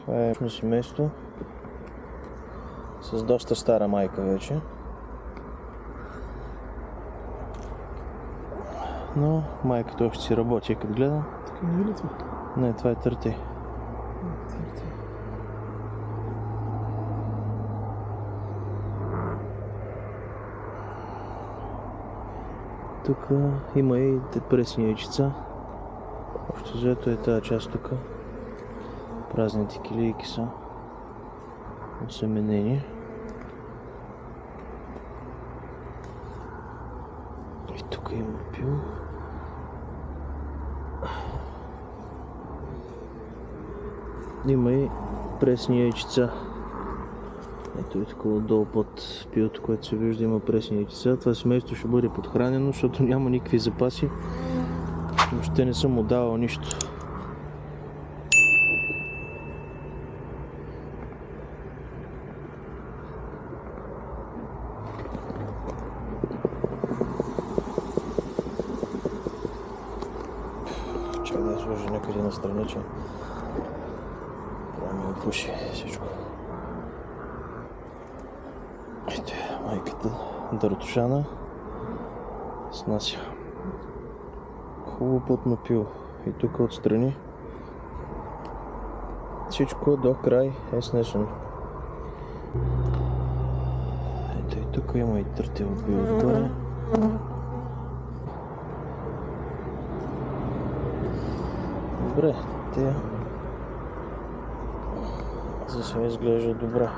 Това е семейство с доста стара майка вече. Но майката още си работи, като гледам. Така не е ли това? Не, това е Търтей. Тук има и пресни яйчица. Общо взето е тази част тук. Празните килийки са осеменени. И тук има пил. Има и пресни яйчица. Ето е такова отдолу под пилото, което се вижда, има пресни яйчица. Това семейство ще бъде подхранено, защото няма никакви запаси. Въобще не съм му давал нищо. Чакай да я сложи някъде на страни, че трябва ми опуши всичко. Ето е майката Дъртушана снася. Хубаво плътно пило. И тук отстрани всичко до край е снесено. Ето и тук има и търтево пило отгоре. Добре, те за сега изглежда добре.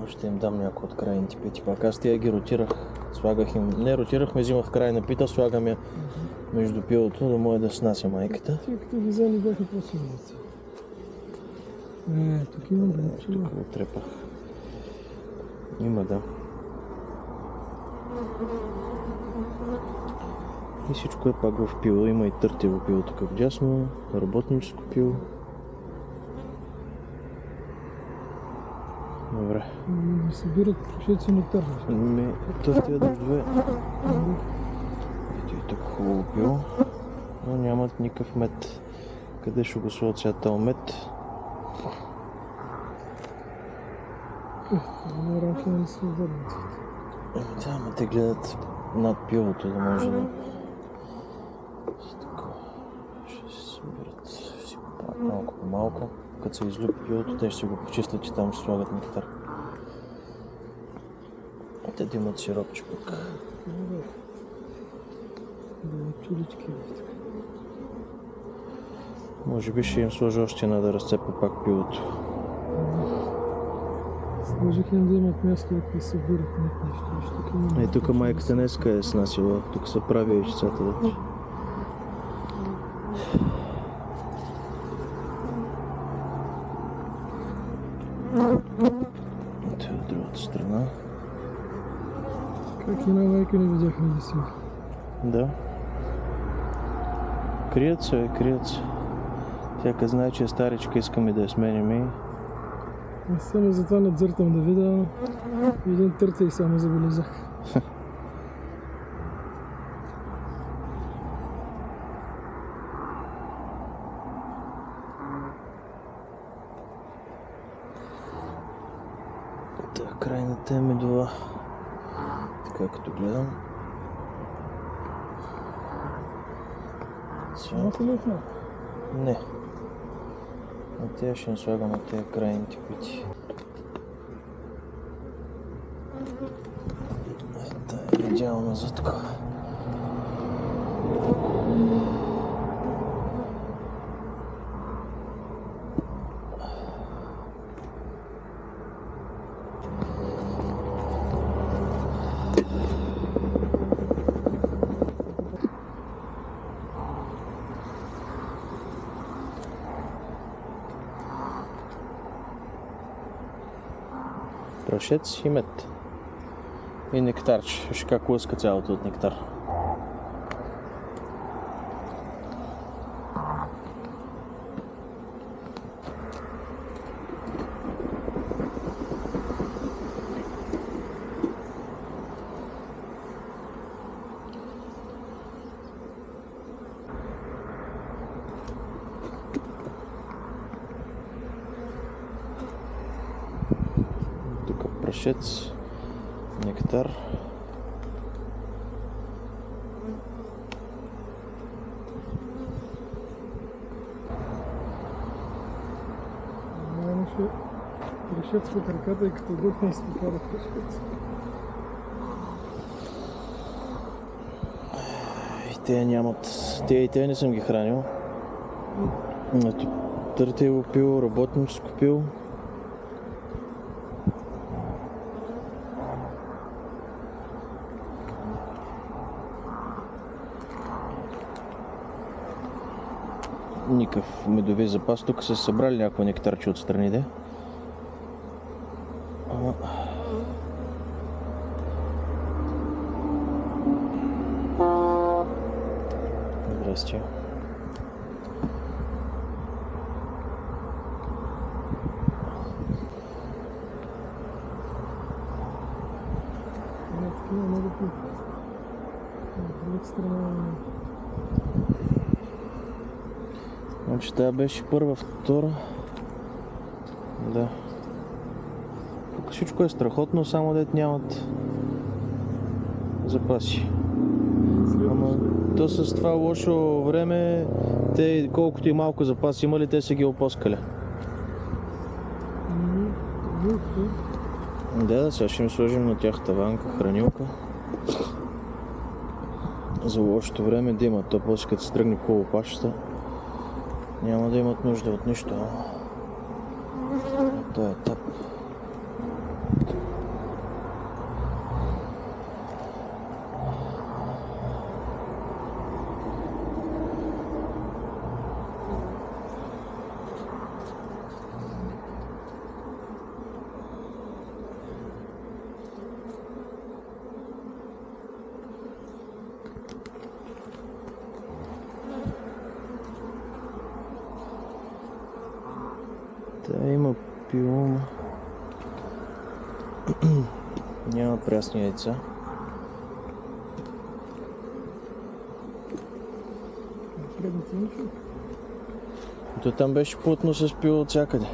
Ще им дам някои от крайните пити. Пак аз тия ги ротирах. Слагах им. Не ротирахме, взимах крайна пита, слагам я между пилото, да може да снася майката. Тия като ги взели бяха по-силници. Тук има да чува. Тук го трепах. Има, да. И всичко е пак в пило. Има и търтево пило тук вдясно, работническо пило. Добре. Да събират прошеци на търна. Търтия дъждове. Ето и тук хубаво пило. Но нямат никакъв мед. Къде ще го сложат сега този мед? Не ранки не са върнати. Да, ама те гледат над пилото, да може да... Ще се събират си малко по малко. Като се излюпи пилото, те ще си го почистят, че там ще слагат нектар. Те да имат сиропче пък. Да, чулички. Може би ще им сложа още една да разцепа пак пилото. Сложих им да имат място, ако се събират нещо. И тук майката днеска е снасила. Тук са прави яйчицата вече. Ето е от другата страна. Как една майка не видяхме да си? Да. Крият се, крият се. Тя като знае, че е старичка, искаме да я сменим. Аз само затова надзъртам да видя, един търтей само забелязах. Крайната е медова. Така като гледам. Малко ли е това? Не. А тя ще не слагаме тези крайните пити. Ето е идеално за така. Прашец и мед. И нектарче. Виж как лъска цялото от нектар. прашец, нектар. Нямаше решец по краката и като духна изпопада решец. И те нямат. И те не съм ги хранил. Ето, търтево пил, работническо пил. Никакъв медови запас. Тук са събрали някакво нектарче отстрани, де. Ама... Здрасти. Такива много пил. От другата страна... Значи тая беше първа, втора. Да. Тук всичко е страхотно, само дет нямат запаси. Ама то с това лошо време, те колкото и малко запаси имали, те са ги опоскали. Да, сега ще им сложим на тях таванка, хранилка. За лошото време да имат, то после като се тръгне хубаво пашата, няма да имат нужда от нищо. На този етап. Та има пилума. Няма прясни яйца. То там беше плътно с пило от всякъде.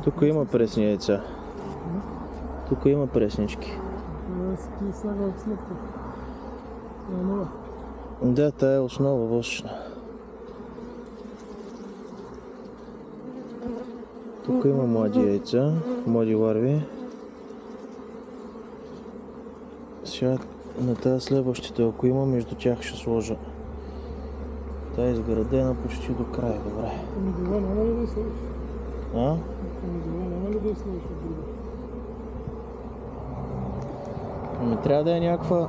Тук има пресни яйца. Тук има преснички. Да, тая е основа външна. Тук има млади яйца, млади ларви. Сега на тази следващите, ако има, между тях ще сложа. Тя е изградена почти до края, добре. Помидора няма ли да сложиш? А? Помидора няма ли да сложиш от друга? Ами трябва да е някаква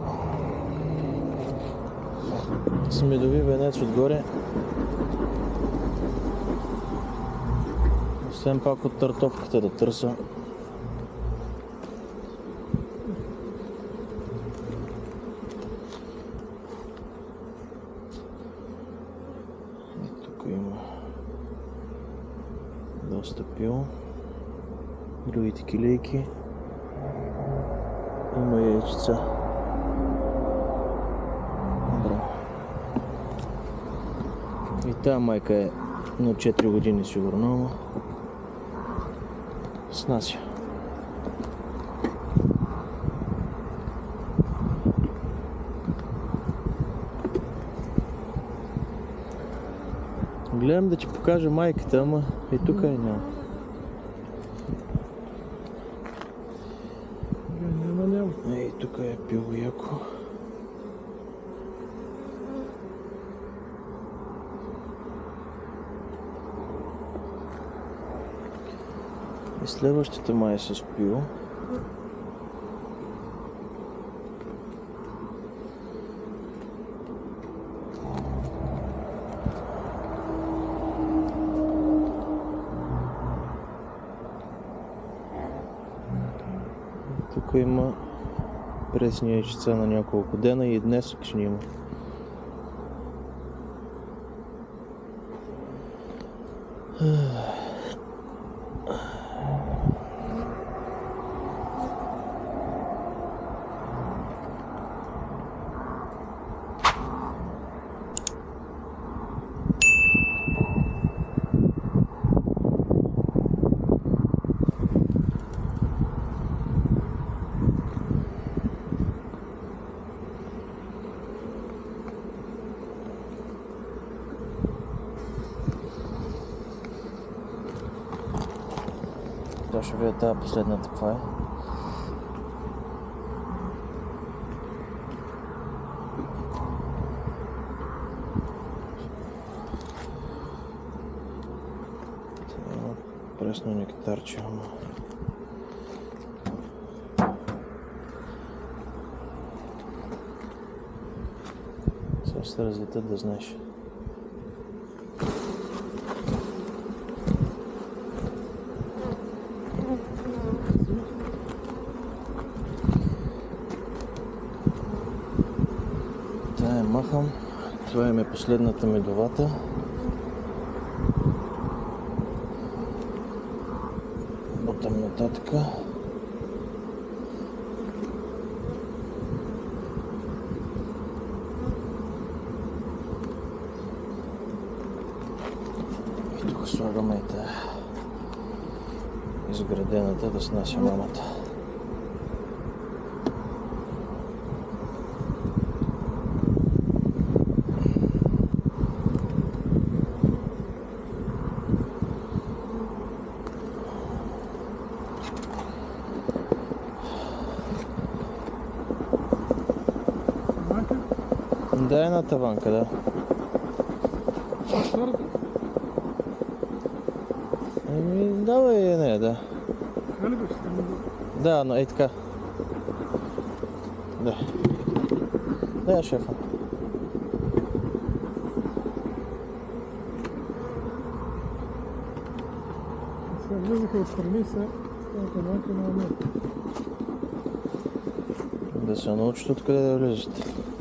с медови венец отгоре. Освен пак от тартовката да търса. И тук има доста пил. Другите килейки. Има яйчица. Добре. И тая майка е на 4 години сигурно, ама снася. Гледам да ти покажа майката, ама и тук е няма. Няма. И тук е пило яко. И следващата май е с пило. Тук има пресни яйчица на няколко дена и днес ще има. Сега ще видя тази последната каква е. Пресно нектарче, ама. Сега ще се разлетят да знаеш. Тая махам. Това е последната медовата. Бутам нататък. И тук слагаме и тая изградената да снася мамата. Да, една таванка, да. Давай не, да. Да, но ей така. Да. Да, шефа. Сега влизаха отстрани, сега таванка на момент. Да се научат откъде да влизат.